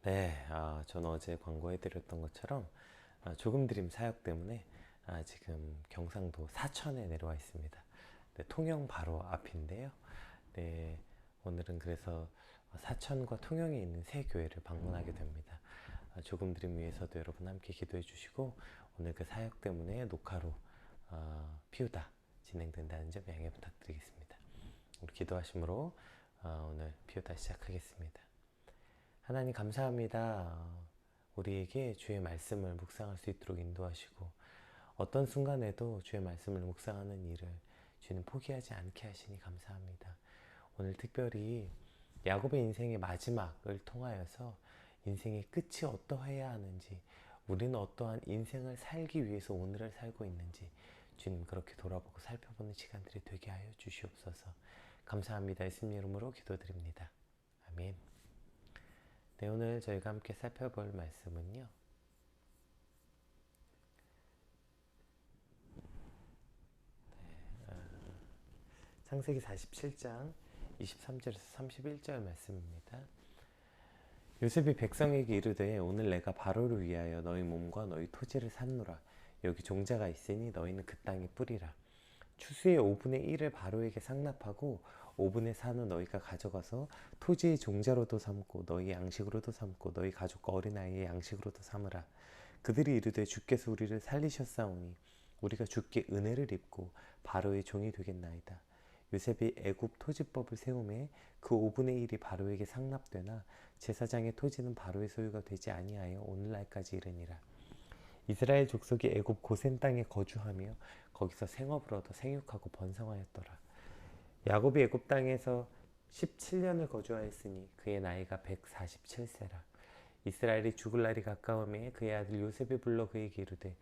네, 저는 어제 광고해드렸던 것처럼 조금드림 사역 때문에 지금 경상도 사천에 내려와 있습니다. 네, 통영 바로 앞인데요. 네, 오늘은 그래서 사천과 통영에 있는 세 교회를 방문하게 됩니다. 조금드림 위해서도 여러분 함께 기도해 주시고 오늘 그 사역 때문에 녹화로 피우다 진행된다는 점 양해 부탁드리겠습니다. 우리 기도하심으로 오늘 피우다 시작하겠습니다. 하나님 감사합니다. 우리에게 주의 말씀을 묵상할 수 있도록 인도하시고 어떤 순간에도 주의 말씀을 묵상하는 일을 주님 포기하지 않게 하시니 감사합니다. 오늘 특별히 야곱의 인생의 마지막을 통하여서 인생의 끝이 어떠해야 하는지, 우리는 어떠한 인생을 살기 위해서 오늘을 살고 있는지 주님 그렇게 돌아보고 살펴보는 시간들이 되게 하여 주시옵소서. 감사합니다. 예수님 이름으로 기도드립니다. 아멘. 네, 오늘 저희가 함께 살펴볼 말씀은요. 창세기 47장 23절에서 31절 말씀입니다. 요셉이 백성에게 이르되 오늘 내가 바로를 위하여 너희 몸과 너희 토지를 샀노라. 여기 종자가 있으니 너희는 그 땅에 뿌리라. 추수의 5분의 1을 바로에게 상납하고 5분의 4는 너희가 가져가서 토지의 종자로도 삼고 너희 양식으로도 삼고 너희 가족과 어린아이의 양식으로도 삼으라. 그들이 이르되 주께서 우리를 살리셨사오니 우리가 주께 은혜를 입고 바로의 종이 되겠나이다. 요셉이 애굽 토지법을 세우매 그 5분의 1이 바로에게 상납되나 제사장의 토지는 바로의 소유가 되지 아니하여 오늘날까지 이르니라. 이스라엘 족속이 애굽 고센 땅에 거주하며 거기서 생업을 얻어 생육하고 번성하였더라. 야곱이 애굽 땅에서 17년을 거주하였으니 그의 나이가 147세라. 이스라엘이 죽을 날이 가까우매 그의 아들 요셉이 불러 그에게 이르되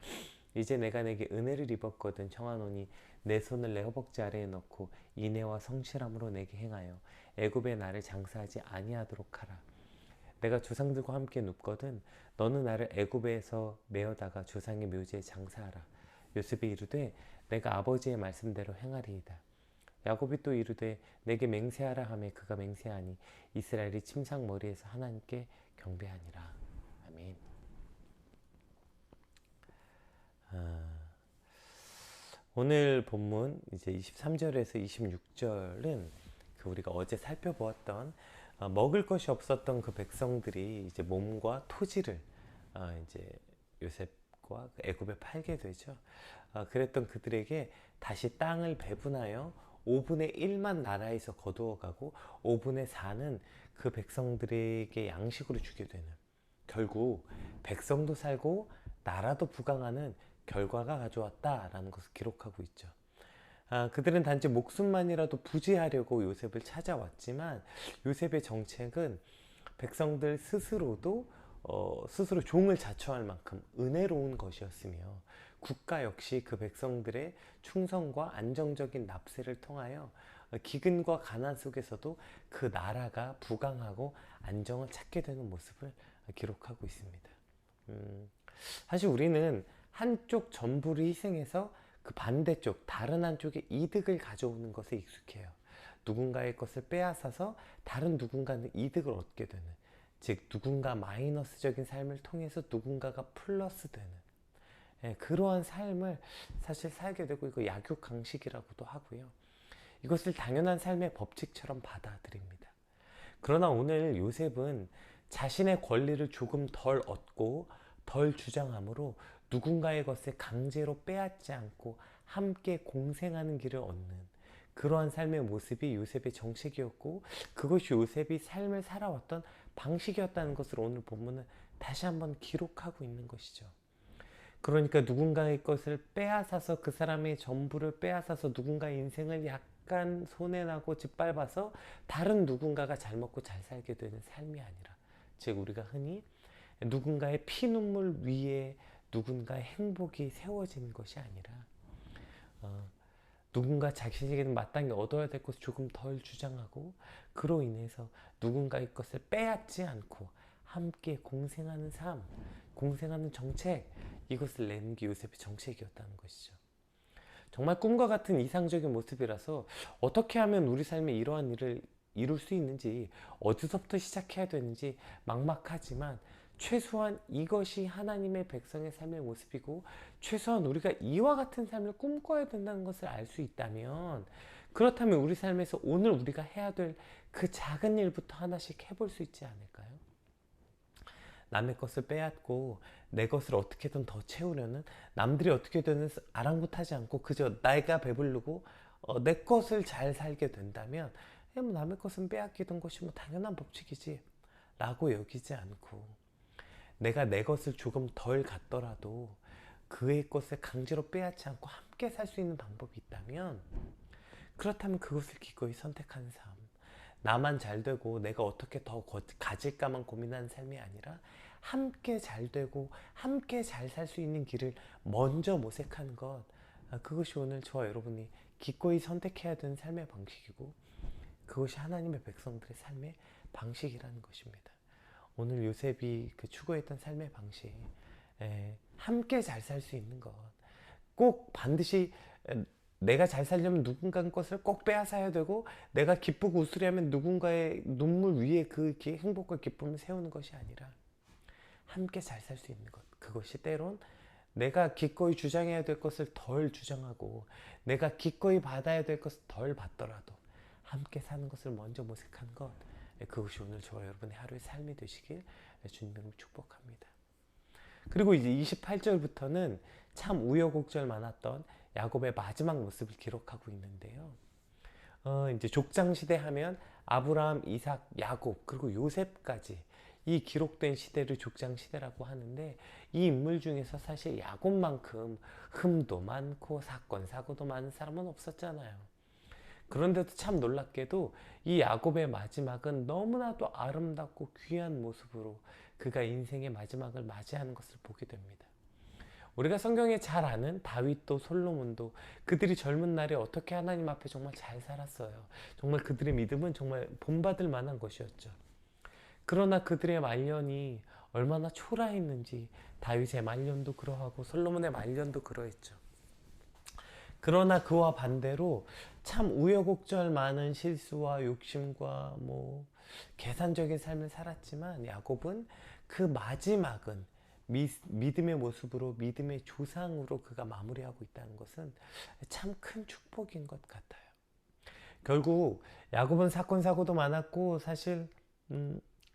이제 내가 내게 은혜를 입었거든 청하노니 내 손을 내 허벅지 아래에 넣고 인애와 성실함으로 내게 행하여 애굽에 나를 장사하지 아니하도록 하라. 내가 조상들과 함께 눕거든 너는 나를 애굽에서 메어다가 조상의 묘지에 장사하라. 요셉이 이르되 내가 아버지의 말씀대로 행하리이다. 야곱이 또 이르되 내게 맹세하라 하매 그가 맹세하니 이스라엘이 침상머리에서 하나님께 경배하니라. 아멘. 오늘 본문 이제 23절에서 26절은 그 우리가 어제 살펴보았던 먹을 것이 없었던 그 백성들이 이제 몸과 토지를 이제 요셉과 애굽에 팔게 되죠. 그랬던 그들에게 다시 땅을 배분하여 5분의 1만 나라에서 거두어가고 5분의 4는 그 백성들에게 양식으로 주게 되는, 결국 백성도 살고 나라도 부강하는 결과가 가져왔다라는 것을 기록하고 있죠. 그들은 단지 목숨만이라도 부지하려고 요셉을 찾아왔지만 요셉의 정책은 백성들 스스로도 스스로 종을 자처할 만큼 은혜로운 것이었으며 국가 역시 그 백성들의 충성과 안정적인 납세를 통하여 기근과 가난 속에서도 그 나라가 부강하고 안정을 찾게 되는 모습을 기록하고 있습니다. 사실 우리는 한쪽 전부를 희생해서 그 반대쪽 다른 한쪽의 이득을 가져오는 것에 익숙해요. 누군가의 것을 빼앗아서 다른 누군가는 이득을 얻게 되는, 즉 누군가 마이너스적인 삶을 통해서 누군가가 플러스 되는 그러한 삶을 사실 살게 되고, 이거 약육강식이라고도 하고요. 이것을 당연한 삶의 법칙처럼 받아들입니다. 그러나 오늘 요셉은 자신의 권리를 조금 덜 얻고 덜 주장함으로 누군가의 것을 강제로 빼앗지 않고 함께 공생하는 길을 얻는 그러한 삶의 모습이 요셉의 정책이었고, 그것이 요셉이 삶을 살아왔던 방식이었다는 것을 오늘 본문은 다시 한번 기록하고 있는 것이죠. 그러니까 누군가의 것을 빼앗아서, 그 사람의 전부를 빼앗아서 누군가의 인생을 약간 손해나고 짓밟아서 다른 누군가가 잘 먹고 잘 살게 되는 삶이 아니라, 즉 우리가 흔히 누군가의 피눈물 위에 누군가의 행복이 세워지는 것이 아니라 누군가 자신에게는 마땅히 얻어야 될 것을 조금 덜 주장하고 그로 인해서 누군가의 것을 빼앗지 않고 함께 공생하는 삶, 공생하는 정책, 이것을 내는 게 요셉의 정책이었다는 것이죠. 정말 꿈과 같은 이상적인 모습이라서 어떻게 하면 우리 삶에 이러한 일을 이룰 수 있는지, 어디서부터 시작해야 되는지 막막하지만 최소한 이것이 하나님의 백성의 삶의 모습이고, 최소한 우리가 이와 같은 삶을 꿈꿔야 된다는 것을 알 수 있다면, 그렇다면 우리 삶에서 오늘 우리가 해야 될 그 작은 일부터 하나씩 해볼 수 있지 않을까요? 남의 것을 빼앗고 내 것을 어떻게든 더 채우려는, 남들이 어떻게 되는 아랑곳하지 않고 그저 내가 배부르고 내 것을 잘 살게 된다면, 뭐 남의 것은 빼앗기던 것이 뭐 당연한 법칙이지 라고 여기지 않고, 내가 내 것을 조금 덜 갖더라도 그의 것을 강제로 빼앗지 않고 함께 살 수 있는 방법이 있다면, 그렇다면 그것을 기꺼이 선택하는 삶, 나만 잘 되고 내가 어떻게 더 가질까만 고민하는 삶이 아니라 함께 잘 되고 함께 잘 살 수 있는 길을 먼저 모색하는 것, 그것이 오늘 저와 여러분이 기꺼이 선택해야 되는 삶의 방식이고, 그것이 하나님의 백성들의 삶의 방식이라는 것입니다. 오늘 요셉이 그 추구했던 삶의 방식, 함께 잘 살 수 있는 것, 꼭 반드시 내가 잘 살려면 누군가의 것을 꼭 빼앗아야 되고, 내가 기쁘고 웃으려면 누군가의 눈물 위에 그 행복과 기쁨을 세우는 것이 아니라 함께 잘 살 수 있는 것, 그것이 때론 내가 기꺼이 주장해야 될 것을 덜 주장하고 내가 기꺼이 받아야 될 것을 덜 받더라도 함께 사는 것을 먼저 모색한 것, 그것이 오늘 저와 여러분의 하루의 삶이 되시길 주님으로 축복합니다. 그리고 이제 28절부터는 참 우여곡절 많았던 야곱의 마지막 모습을 기록하고 있는데요. 이제 족장 시대 하면 아브라함, 이삭, 야곱, 그리고 요셉까지 이 기록된 시대를 족장 시대라고 하는데, 이 인물 중에서 사실 야곱만큼 흠도 많고 사건, 사고도 많은 사람은 없었잖아요. 그런데도 참 놀랍게도 이 야곱의 마지막은 너무나도 아름답고 귀한 모습으로 그가 인생의 마지막을 맞이하는 것을 보게 됩니다. 우리가 성경에 잘 아는 다윗도 솔로몬도 그들이 젊은 날에 어떻게 하나님 앞에 정말 잘 살았어요. 정말 그들의 믿음은 정말 본받을 만한 것이었죠. 그러나 그들의 말년이 얼마나 초라했는지 다윗의 말년도 그러하고 솔로몬의 말년도 그러했죠. 그러나 그와 반대로 참 우여곡절 많은 실수와 욕심과 계산적인 삶을 살았지만, 야곱은 그 마지막은 믿음의 모습으로, 믿음의 조상으로 그가 마무리하고 있다는 것은 참 큰 축복인 것 같아요. 결국 야곱은 사건 사고도 많았고, 사실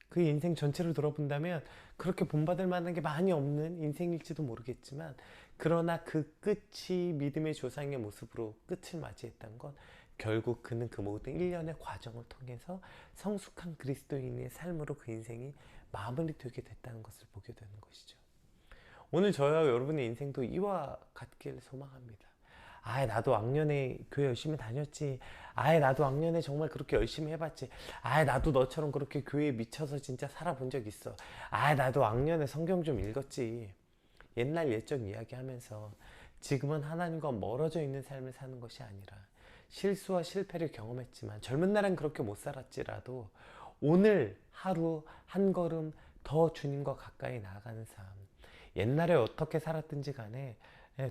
그 인생 전체를 돌아본다면 그렇게 본받을 만한 게 많이 없는 인생일지도 모르겠지만, 그러나 그 끝이 믿음의 조상의 모습으로 끝을 맞이했던 것, 결국 그는 그 모든 일련의 과정을 통해서 성숙한 그리스도인의 삶으로 그 인생이 마무리되게 됐다는 것을 보게 되는 것이죠. 오늘 저와 여러분의 인생도 이와 같길 소망합니다. 나도 왕년에 교회 열심히 다녔지. 나도 왕년에 정말 그렇게 열심히 해봤지. 나도 너처럼 그렇게 교회에 미쳐서 진짜 살아본 적 있어. 나도 왕년에 성경 좀 읽었지. 옛날 옛적 이야기하면서 지금은 하나님과 멀어져 있는 삶을 사는 것이 아니라, 실수와 실패를 경험했지만 젊은 날엔 그렇게 못 살았지라도 오늘 하루 한 걸음 더 주님과 가까이 나아가는 삶, 옛날에 어떻게 살았든지 간에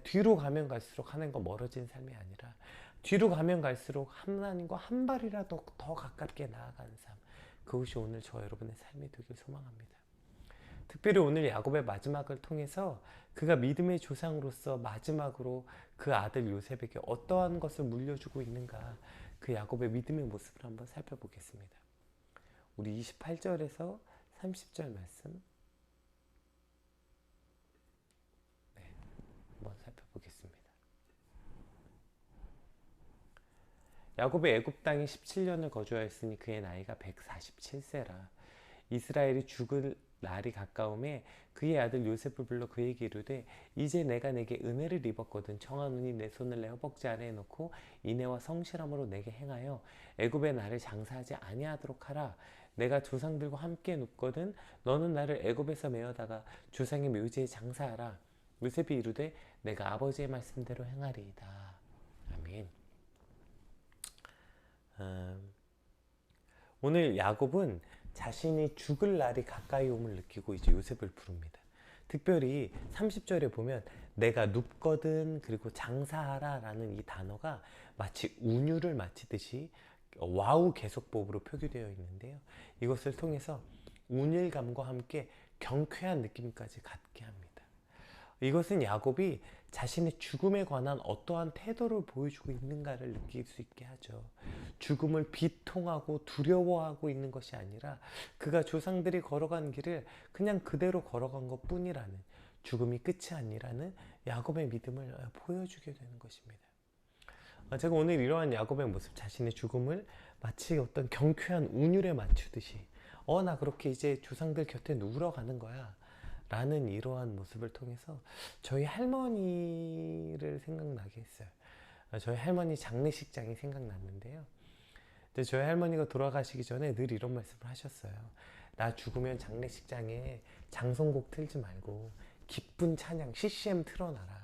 뒤로 가면 갈수록 하나님과 멀어진 삶이 아니라, 뒤로 가면 갈수록 하나님과 한 발이라도 더 가깝게 나아가는 삶, 그것이 오늘 저와 여러분의 삶이 되길 소망합니다. 특별히 오늘 야곱의 마지막을 통해서 그가 믿음의 조상으로서 마지막으로 그 아들 요셉에게 어떠한 것을 물려주고 있는가, 그 야곱의 믿음의 모습을 한번 살펴보겠습니다. 우리 28절에서 30절 말씀 한번 살펴보겠습니다. 야곱이 애굽 땅에 17년을 거주하였으니 그의 나이가 147세라. 이스라엘이 죽을 날이 가까움에 그의 아들 요셉을 불러 그에게 이르되, 이제 내가 내게 은혜를 입었거든. 청하노니 내 손을 내 허벅지 아래에 놓고 인애와 성실함으로 내게 행하여 애굽의 나를 장사하지 아니하도록 하라. 내가 조상들과 함께 눕거든. 너는 나를 애굽에서 메어다가 조상의 묘지에 장사하라. 요셉이 이르되, 내가 아버지의 말씀대로 행하리이다. 아멘. 오늘 야곱은 자신이 죽을 날이 가까이 옴을 느끼고 이제 요셉을 부릅니다. 특별히 30절에 보면 내가 눕거든, 그리고 장사하라 라는 이 단어가 마치 운율을 마치듯이 와우 계속법으로 표기되어 있는데요. 이것을 통해서 운일감과 함께 경쾌한 느낌까지 갖게 합니다. 이것은 야곱이 자신의 죽음에 관한 어떠한 태도를 보여주고 있는가를 느낄 수 있게 하죠. 죽음을 비통하고 두려워하고 있는 것이 아니라 그가 조상들이 걸어간 길을 그냥 그대로 걸어간 것 뿐이라는, 죽음이 끝이 아니라는 야곱의 믿음을 보여주게 되는 것입니다. 제가 오늘 이러한 야곱의 모습, 자신의 죽음을 마치 어떤 경쾌한 운율에 맞추듯이 나 그렇게 이제 조상들 곁에 누우러 가는 거야 라는 이러한 모습을 통해서 저희 할머니를 생각나게 했어요. 저희 할머니 장례식장이 생각났는데요. 근데 저희 할머니가 돌아가시기 전에 늘 이런 말씀을 하셨어요. 나 죽으면 장례식장에 장송곡 틀지 말고 기쁜 찬양 CCM 틀어놔라.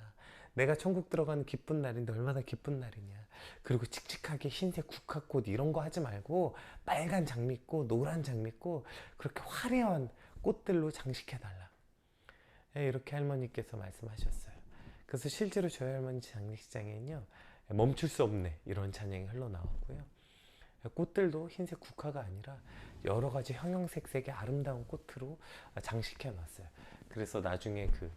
내가 천국 들어가는 기쁜 날인데 얼마나 기쁜 날이냐. 그리고 칙칙하게 흰색 국화꽃 이런 거 하지 말고 빨간 장미꽃, 노란 장미꽃, 그렇게 화려한 꽃들로 장식해달라. 이렇게 할머니께서 말씀하셨어요. 그래서 실제로 저희 할머니 장례식장에는요, 멈출 수 없네 이런 찬양이 흘러나왔고요. 꽃들도 흰색 국화가 아니라 여러 가지 형형색색의 아름다운 꽃으로 장식해 놨어요. 그래서 나중에 그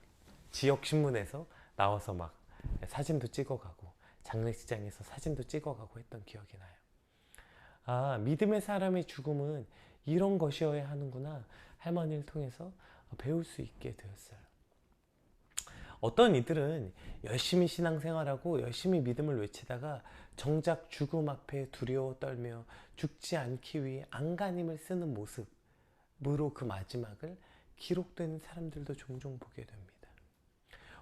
지역 신문에서 나와서 막 사진도 찍어가고 장례식장에서 사진도 찍어가고 했던 기억이 나요. 아, 믿음의 사람의 죽음은 이런 것이어야 하는구나, 할머니를 통해서 배울 수 있게 되었어요. 어떤 이들은 열심히 신앙생활하고 열심히 믿음을 외치다가 정작 죽음 앞에 두려워 떨며 죽지 않기 위해 안간힘을 쓰는 모습으로 그 마지막을 기록되는 사람들도 종종 보게 됩니다.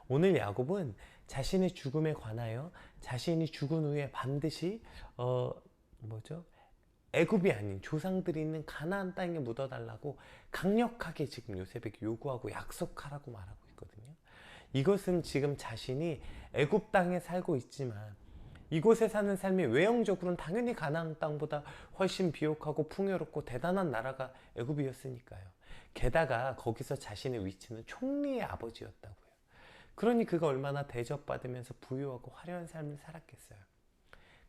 오늘 야곱은 자신의 죽음에 관하여 자신이 죽은 후에 반드시 애굽이 아닌 조상들이 있는 가나안 땅에 묻어달라고 강력하게 지금 요셉에게 요구하고 약속하라고 말하고 있거든요. 이것은 지금 자신이 애굽 땅에 살고 있지만 이곳에 사는 삶이 외형적으로는 당연히 가나안 땅보다 훨씬 비옥하고 풍요롭고 대단한 나라가 애굽이었으니까요. 게다가 거기서 자신의 위치는 총리의 아버지였다고요. 그러니 그가 얼마나 대접받으면서 부유하고 화려한 삶을 살았겠어요.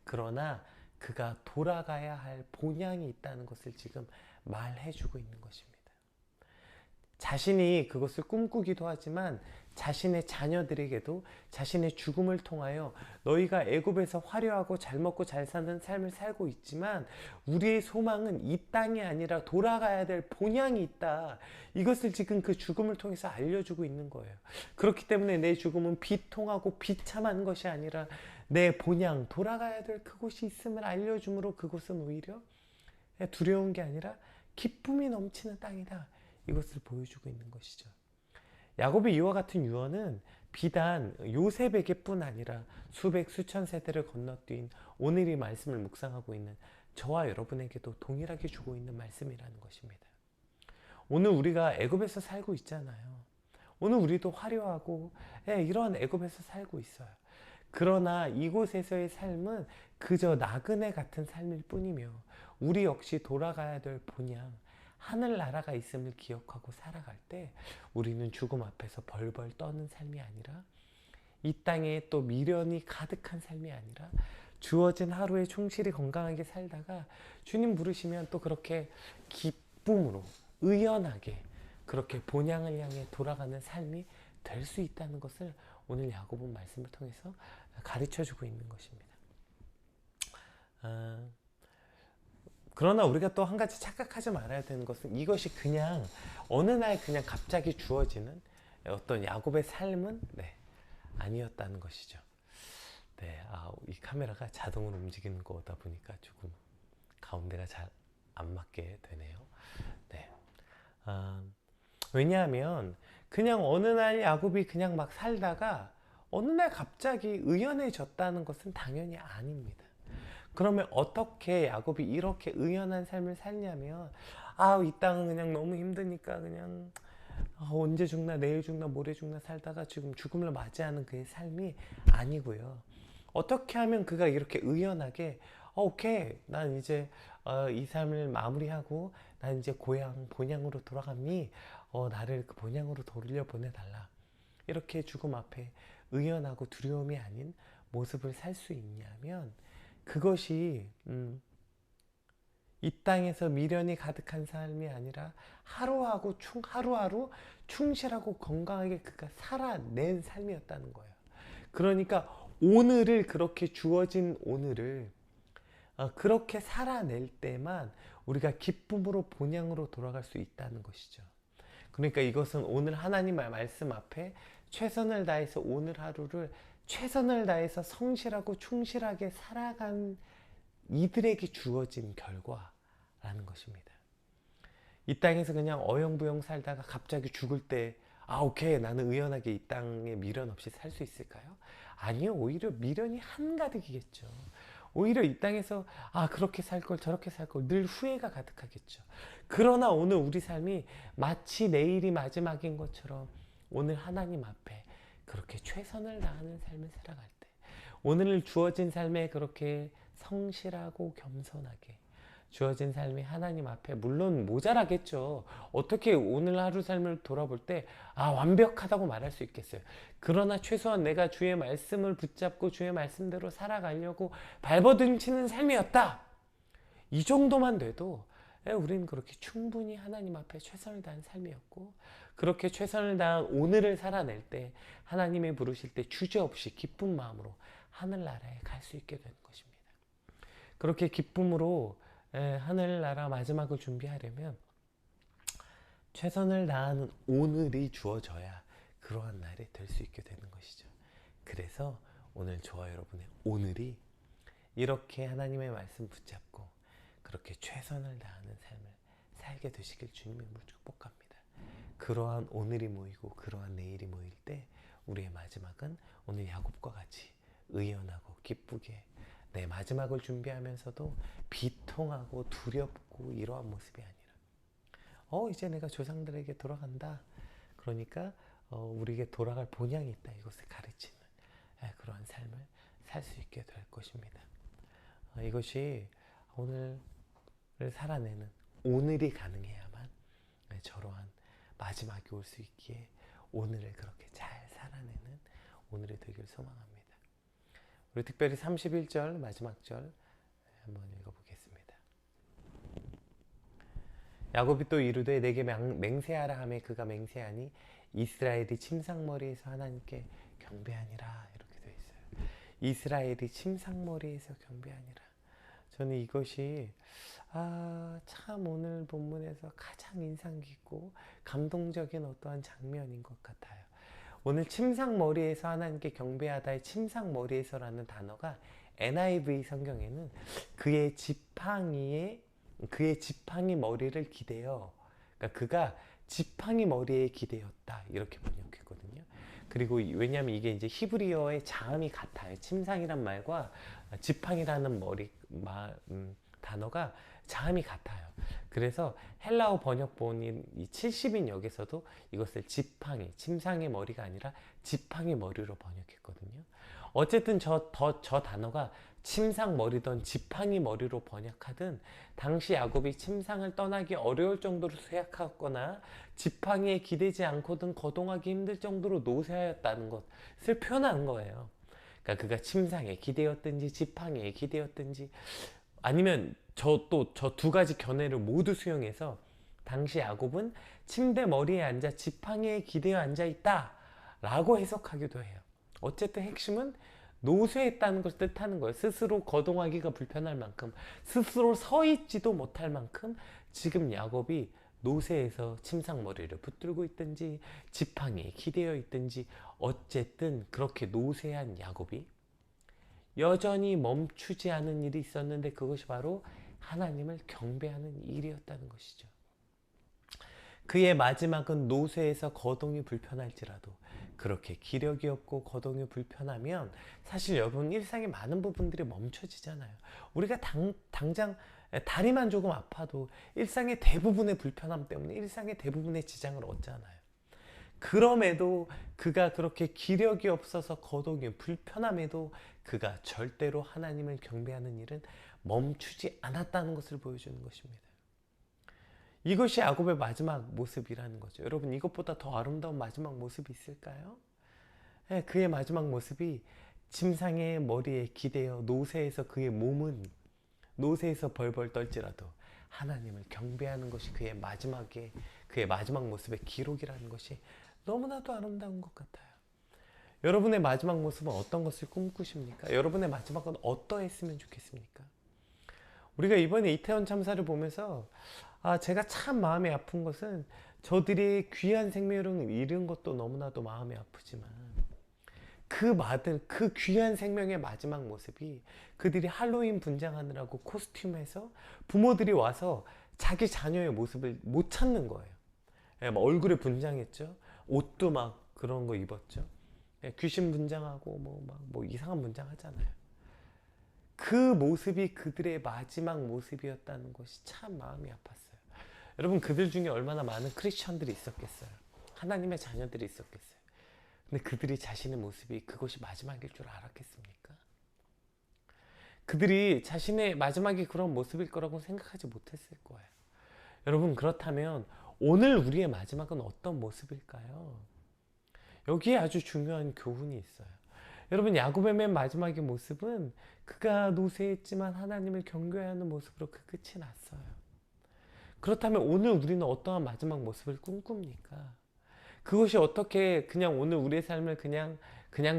그러나 그가 돌아가야 할 본향이 있다는 것을 지금 말해주고 있는 것입니다. 자신이 그것을 꿈꾸기도 하지만 자신의 자녀들에게도 자신의 죽음을 통하여 너희가 애굽에서 화려하고 잘 먹고 잘 사는 삶을 살고 있지만 우리의 소망은 이 땅이 아니라 돌아가야 될 본향이 있다. 이것을 지금 그 죽음을 통해서 알려주고 있는 거예요. 그렇기 때문에 내 죽음은 비통하고 비참한 것이 아니라 내 본향, 돌아가야 될 그곳이 있음을 알려주므로 그곳은 오히려 두려운 게 아니라 기쁨이 넘치는 땅이다. 이것을 보여주고 있는 것이죠. 야곱의 이와 같은 유언은 비단 요셉에게 뿐 아니라 수백 수천 세대를 건너뛴 오늘 이 말씀을 묵상하고 있는 저와 여러분에게도 동일하게 주고 있는 말씀이라는 것입니다. 오늘 우리가 애굽에서 살고 있잖아요. 오늘 우리도 화려하고 이런 애굽에서 살고 있어요. 그러나 이곳에서의 삶은 그저 나그네 같은 삶일 뿐이며 우리 역시 돌아가야 될 본향, 하늘나라가 있음을 기억하고 살아갈 때 우리는 죽음 앞에서 벌벌 떠는 삶이 아니라 이 땅에 또 미련이 가득한 삶이 아니라 주어진 하루에 충실히 건강하게 살다가 주님 부르시면 또 그렇게 기쁨으로 의연하게 그렇게 본향을 향해 돌아가는 삶이 될 수 있다는 것을 오늘 야곱은 말씀을 통해서 가르쳐주고 있는 것입니다. 그러나 우리가 또 한 가지 착각하지 말아야 되는 것은 이것이 그냥 어느 날 그냥 갑자기 주어지는 어떤 야곱의 삶은 아니었다는 것이죠. 이 카메라가 자동으로 움직이는 거다 보니까 조금 가운데가 잘 안 맞게 되네요. 왜냐하면 그냥 어느 날 야곱이 그냥 막 살다가 어느 날 갑자기 의연해졌다는 것은 당연히 아닙니다. 그러면 어떻게 야곱이 이렇게 의연한 삶을 살냐면 이 땅은 그냥 너무 힘드니까 그냥 언제 죽나 내일 죽나 모레 죽나 살다가 지금 죽음을 맞이하는 그의 삶이 아니고요. 어떻게 하면 그가 이렇게 의연하게 오케이 난 이제 이 삶을 마무리하고 난 이제 고향 본향으로 돌아가니 나를 그 본향으로 돌려보내달라, 이렇게 죽음 앞에 의연하고 두려움이 아닌 모습을 살 수 있냐면 그것이 이 땅에서 미련이 가득한 삶이 아니라 하루하루 충실하고 건강하게 그가 살아낸 삶이었다는 거예요. 그러니까 오늘을, 그렇게 주어진 오늘을 그렇게 살아낼 때만 우리가 기쁨으로 본향으로 돌아갈 수 있다는 것이죠. 그러니까 이것은 오늘 하나님의 말씀 앞에 최선을 다해서 오늘 하루를 최선을 다해서 성실하고 충실하게 살아간 이들에게 주어진 결과라는 것입니다. 이 땅에서 그냥 어영부영 살다가 갑자기 죽을 때 오케이, 나는 의연하게 이 땅에 미련 없이 살 수 있을까요? 아니요, 오히려 미련이 한가득이겠죠. 오히려 이 땅에서 그렇게 살 걸, 저렇게 살 걸, 늘 후회가 가득하겠죠. 그러나 오늘 우리 삶이 마치 내일이 마지막인 것처럼 오늘 하나님 앞에 그렇게 최선을 다하는 삶을 살아갈 때, 오늘 주어진 삶에 그렇게 성실하고 겸손하게 주어진 삶이 하나님 앞에, 물론 모자라겠죠. 어떻게 오늘 하루 삶을 돌아볼 때 완벽하다고 말할 수 있겠어요. 그러나 최소한 내가 주의 말씀을 붙잡고 주의 말씀대로 살아가려고 발버둥치는 삶이었다, 이 정도만 돼도 우리는 그렇게 충분히 하나님 앞에 최선을 다한 삶이었고, 그렇게 최선을 다한 오늘을 살아낼 때 하나님이 부르실 때 주저없이 기쁜 마음으로 하늘나라에 갈 수 있게 되는 것입니다. 그렇게 기쁨으로 하늘나라 마지막을 준비하려면 최선을 다하는 오늘이 주어져야 그러한 날이 될 수 있게 되는 것이죠. 그래서 오늘 저와 여러분의 오늘이 이렇게 하나님의 말씀 붙잡고 그렇게 최선을 다하는 삶을 살게 되시길 주님의 이름으로 축복합니다. 그러한 오늘이 모이고 그러한 내일이 모일 때 우리의 마지막은 오늘 야곱과 같이 의연하고 기쁘게 내 마지막을 준비하면서도 비통하고 두렵고 이러한 모습이 아니라 이제 내가 조상들에게 돌아간다, 그러니까 우리에게 돌아갈 본향이 있다, 이것을 가르치는 그러한 삶을 살 수 있게 될 것입니다. 이것이 오늘을 살아내는, 오늘이 가능해야만 저러한 마지막이 올 수 있기에 오늘을 그렇게 잘 살아내는 오늘이 되길 소망합니다. 우리 특별히 31절 마지막 절 한번 읽어보겠습니다. 야곱이 또 이르되 내게 맹세하라 하매 그가 맹세하니 이스라엘이 침상머리에서 하나님께 경배하니라, 이렇게 되어 있어요. 이스라엘이 침상머리에서 경배하니라. 저는 이것이 참 오늘 본문에서 가장 인상 깊고 감동적인 어떠한 장면인 것 같아요. 오늘 침상머리에서 하나님께 경배하다의 침상머리에서라는 단어가 NIV 성경에는 그의 지팡이 머리를 기대어, 그러니까 그가 지팡이 머리에 기대었다, 이렇게 번역했거든요. 그리고 왜냐하면 이게 이제 히브리어의 자음이 같아요. 침상이란 말과 지팡이라는 단어가 자음이 같아요. 그래서 헬라어 번역본인 이 70인 역에서도 이것을 침상의 머리가 아니라 지팡이 머리로 번역했거든요. 어쨌든 저 단어가 침상 머리든 지팡이 머리로 번역하든 당시 야곱이 침상을 떠나기 어려울 정도로 쇠약하거나 지팡이에 기대지 않고든 거동하기 힘들 정도로 노쇠하였다는 것을 표현한 거예요. 그러니까 그가 침상에 기대었든지 지팡이에 기대었든지, 아니면 저 두 가지 견해를 모두 수용해서 당시 야곱은 침대 머리에 앉아 지팡이에 기대어 앉아 있다 라고 해석하기도 해요. 어쨌든 핵심은 노쇠했다는 것을 뜻하는 거예요. 스스로 거동하기가 불편할 만큼, 스스로 서 있지도 못할 만큼 지금 야곱이 노쇠해서 침상머리를 붙들고 있든지 지팡이에 기대어 있든지, 어쨌든 그렇게 노쇠한 야곱이 여전히 멈추지 않은 일이 있었는데 그것이 바로 하나님을 경배하는 일이었다는 것이죠. 그의 마지막은 노쇠해서 거동이 불편할지라도, 그렇게 기력이 없고 거동이 불편하면 사실 여러분 일상의 많은 부분들이 멈춰지잖아요. 우리가 당장 다리만 조금 아파도 일상의 대부분의 불편함 때문에 일상의 대부분의 지장을 얻잖아요. 그럼에도 그가 그렇게 기력이 없어서 거동이 불편함에도 그가 절대로 하나님을 경배하는 일은 멈추지 않았다는 것을 보여주는 것입니다. 이것이 야곱의 마지막 모습이라는 거죠. 여러분, 이것보다 더 아름다운 마지막 모습이 있을까요? 그의 마지막 모습이 침상의 머리에 기대어 노쇠해서 그의 몸은 노새에서 벌벌 떨지라도 하나님을 경배하는 것이 그의 마지막 모습의 기록이라는 것이 너무나도 아름다운 것 같아요. 여러분의 마지막 모습은 어떤 것을 꿈꾸십니까? 여러분의 마지막은 어떠했으면 좋겠습니까? 우리가 이번에 이태원 참사를 보면서 제가 참 마음이 아픈 것은 저들이 귀한 생명을 잃은 것도 너무나도 마음이 아프지만 그 귀한 생명의 마지막 모습이 그들이 할로윈 분장하느라고 코스튬해서 부모들이 와서 자기 자녀의 모습을 못 찾는 거예요. 막 얼굴에 분장했죠. 옷도 막 그런 거 입었죠. 귀신 분장하고 뭐 이상한 분장 하잖아요. 그 모습이 그들의 마지막 모습이었다는 것이 참 마음이 아팠어요. 여러분, 그들 중에 얼마나 많은 크리스천들이 있었겠어요. 하나님의 자녀들이 있었겠어요. 근데 그들이 자신의 모습이 그것이 마지막일 줄 알았겠습니까? 그들이 자신의 마지막이 그런 모습일 거라고 생각하지 못했을 거예요. 여러분, 그렇다면 오늘 우리의 마지막은 어떤 모습일까요? 여기에 아주 중요한 교훈이 있어요. 여러분, 야곱의 맨 마지막의 모습은 그가 노쇠했지만 하나님을 경외하는 모습으로 그 끝이 났어요. 그렇다면 오늘 우리는 어떠한 마지막 모습을 꿈꿉니까? 그것이 어떻게 그냥 오늘 우리의 삶을 그냥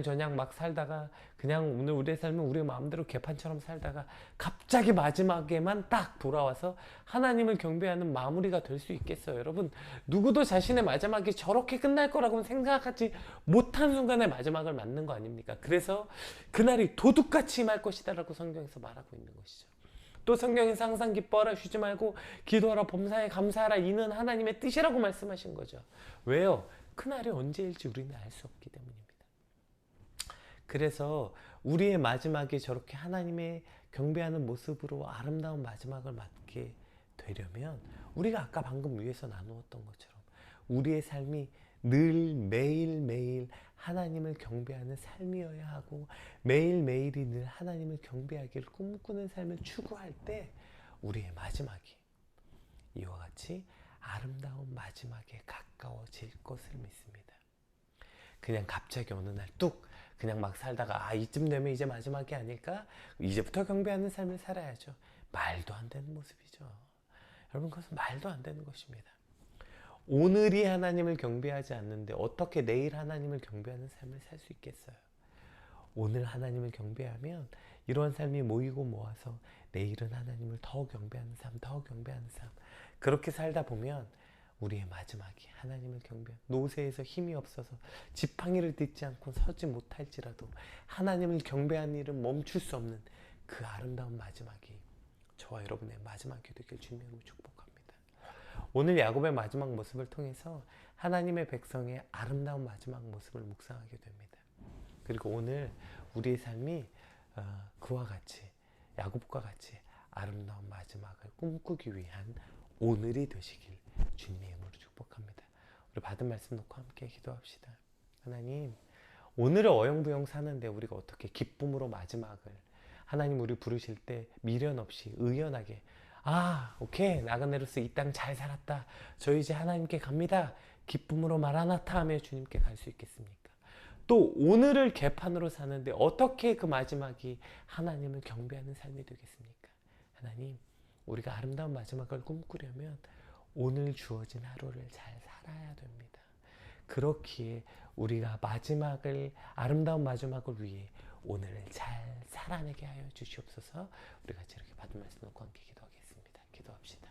저냥 막 살다가 그냥 오늘 우리의 삶을 우리 마음대로 개판처럼 살다가 갑자기 마지막에만 딱 돌아와서 하나님을 경배하는 마무리가 될 수 있겠어요? 여러분, 누구도 자신의 마지막이 저렇게 끝날 거라고는 생각하지 못한 순간에 마지막을 맞는 거 아닙니까? 그래서 그날이 도둑같이 임할 것이다 라고 성경에서 말하고 있는 것이죠. 또 성경에서 항상 기뻐하라, 쉬지 말고 기도하라, 범사에 감사하라, 이는 하나님의 뜻이라고 말씀하신 거죠. 왜요? 그날이 언제일지 우리는 알 수 없기 때문입니다. 그래서 우리의 마지막이 저렇게 하나님의 경배하는 모습으로 아름다운 마지막을 맞게 되려면 우리가 아까 방금 위에서 나누었던 것처럼 우리의 삶이 늘 매일매일 하나님을 경배하는 삶이어야 하고 매일매일이 늘 하나님을 경배하기를 꿈꾸는 삶을 추구할 때 우리의 마지막이 이와 같이 아름다운 마지막에 가까워질 것을 믿습니다. 그냥 갑자기 어느 날 뚝 그냥 막 살다가 이쯤 되면 이제 마지막이 아닐까? 이제부터 경배하는 삶을 살아야죠. 말도 안 되는 모습이죠. 여러분, 그것은 말도 안 되는 것입니다. 오늘이 하나님을 경배하지 않는데 어떻게 내일 하나님을 경배하는 삶을 살 수 있겠어요? 오늘 하나님을 경배하면 이러한 삶이 모이고 모아서 내일은 하나님을 더 경배하는 삶, 더 경배하는 삶, 그렇게 살다 보면 우리의 마지막이 하나님을 경배하는, 노새에서 힘이 없어서 지팡이를 딛지 않고 서지 못할지라도 하나님을 경배하는 일은 멈출 수 없는 그 아름다운 마지막이 저와 여러분의 마지막이 되길 주님으로 축복합니다. 오늘 야곱의 마지막 모습을 통해서 하나님의 백성의 아름다운 마지막 모습을 묵상하게 됩니다. 그리고 오늘 우리의 삶이 그와 같이, 야곱과 같이 아름다운 마지막을 꿈꾸기 위한 오늘이 되시길 주님의 이름으로 축복합니다. 우리 받은 말씀 놓고 함께 기도합시다. 하나님, 오늘을 어영부영 사는데 우리가 어떻게 기쁨으로 마지막을, 하나님 우리 부르실 때 미련 없이 의연하게 오케이, 나그네로서 이 땅 잘 살았다, 저 이제 하나님께 갑니다, 기쁨으로 마라나타 하며 주님께 갈 수 있겠습니까? 또 오늘을 개판으로 사는데 어떻게 그 마지막이 하나님을 경배하는 삶이 되겠습니까? 하나님, 우리가 아름다운 마지막을 꿈꾸려면 오늘 주어진 하루를 잘 살아야 됩니다. 그렇기에 우리가 아름다운 마지막을 위해 오늘을 잘 살아내게 하여 주시옵소서. 우리가 이렇게 받은 말씀 놓고 함께 기도하겠습니다. 기도합시다.